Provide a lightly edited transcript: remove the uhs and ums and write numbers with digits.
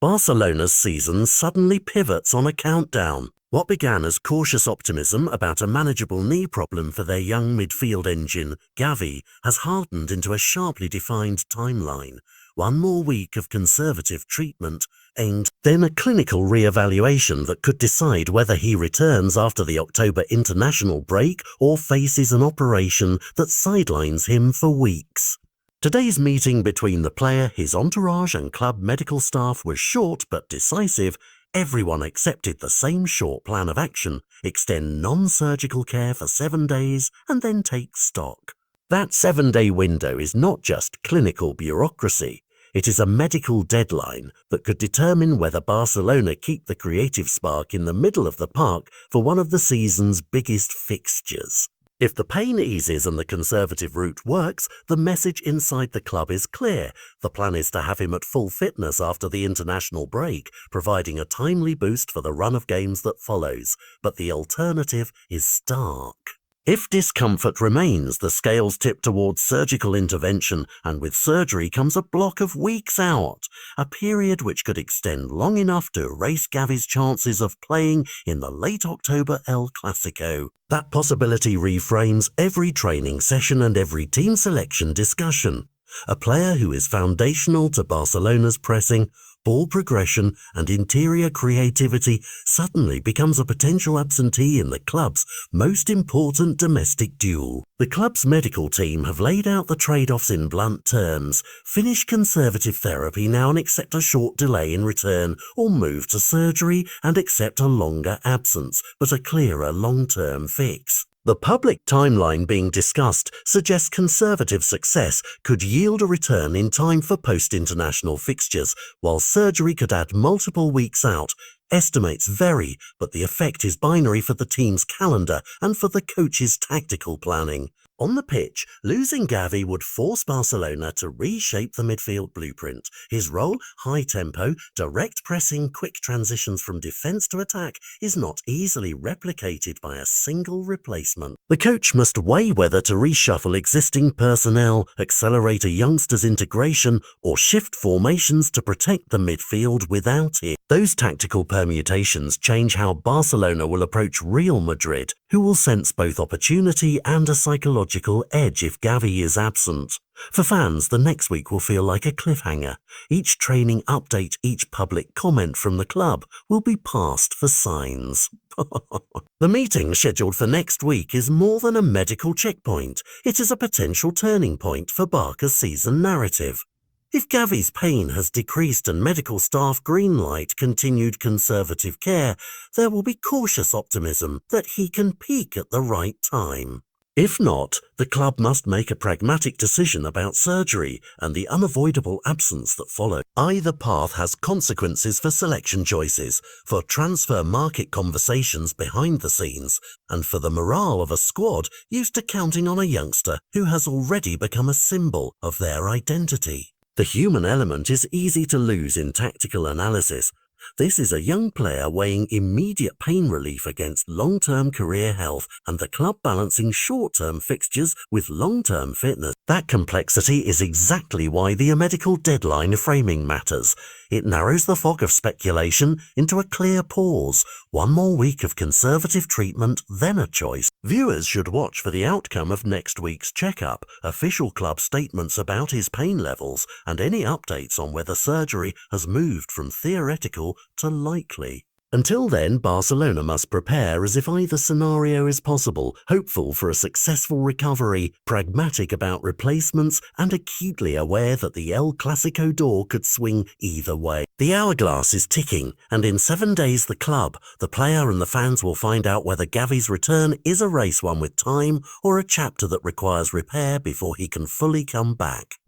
Barcelona's season suddenly pivots on a countdown. What began as cautious optimism about a manageable knee problem for their young midfield engine, Gavi, has hardened into a sharply defined timeline. One more week of conservative treatment, and then a clinical re-evaluation that could decide whether he returns after the October international break or faces an operation that sidelines him for weeks. Today's meeting between the player, his entourage and club medical staff was short but decisive. Everyone accepted the same short plan of action: extend non-surgical care for 7 days and then take stock. That 7-day window is not just clinical bureaucracy. It is a medical deadline that could determine whether Barcelona keep the creative spark in the middle of the park for one of the season's biggest fixtures. If the pain eases and the conservative route works, the message inside the club is clear. The plan is to have him at full fitness after the international break, providing a timely boost for the run of games that follows. But the alternative is stark. If discomfort remains, the scales tip towards surgical intervention, and with surgery comes a block of weeks out, a period which could extend long enough to erase Gavi's chances of playing in the late October El Clasico. That possibility reframes every training session and every team selection discussion. A player who is foundational to Barcelona's pressing, ball progression and interior creativity suddenly becomes a potential absentee in the club's most important domestic duel. The club's medical team have laid out the trade-offs in blunt terms: finish conservative therapy now and accept a short delay in return, or move to surgery and accept a longer absence, but a clearer long-term fix. The public timeline being discussed suggests conservative success could yield a return in time for post-international fixtures, while surgery could add multiple weeks out. Estimates vary, but the effect is binary for the team's calendar and for the coach's tactical planning. On the pitch, losing Gavi would force Barcelona to reshape the midfield blueprint. His role, high tempo, direct pressing, quick transitions from defence to attack, is not easily replicated by a single replacement. The coach must weigh whether to reshuffle existing personnel, accelerate a youngster's integration, or shift formations to protect the midfield without it. Those tactical permutations change how Barcelona will approach Real Madrid, who will sense both opportunity and a psychological edge if Gavi is absent. For fans, the next week will feel like a cliffhanger. Each training update, each public comment from the club will be passed for signs. The meeting scheduled for next week is more than a medical checkpoint. It is a potential turning point for Barca's season narrative. If Gavi's pain has decreased and medical staff greenlight continued conservative care, there will be cautious optimism that he can peak at the right time. If not, the club must make a pragmatic decision about surgery and the unavoidable absence that follows. Either path has consequences for selection choices, for transfer market conversations behind the scenes, and for the morale of a squad used to counting on a youngster who has already become a symbol of their identity. The human element is easy to lose in tactical analysis. This is a young player weighing immediate pain relief against long-term career health and the club balancing short-term fixtures with long-term fitness. That complexity is exactly why the medical deadline framing matters. It narrows the fog of speculation into a clear pause. One more week of conservative treatment, then a choice. Viewers should watch for the outcome of next week's checkup, official club statements about his pain levels, and any updates on whether surgery has moved from theoretical to likely. Until then, Barcelona must prepare as if either scenario is possible, hopeful for a successful recovery, pragmatic about replacements, and acutely aware that the El Clasico door could swing either way. The hourglass is ticking, and in 7 days the club, the player and the fans will find out whether Gavi's return is a race won with time or a chapter that requires repair before he can fully come back.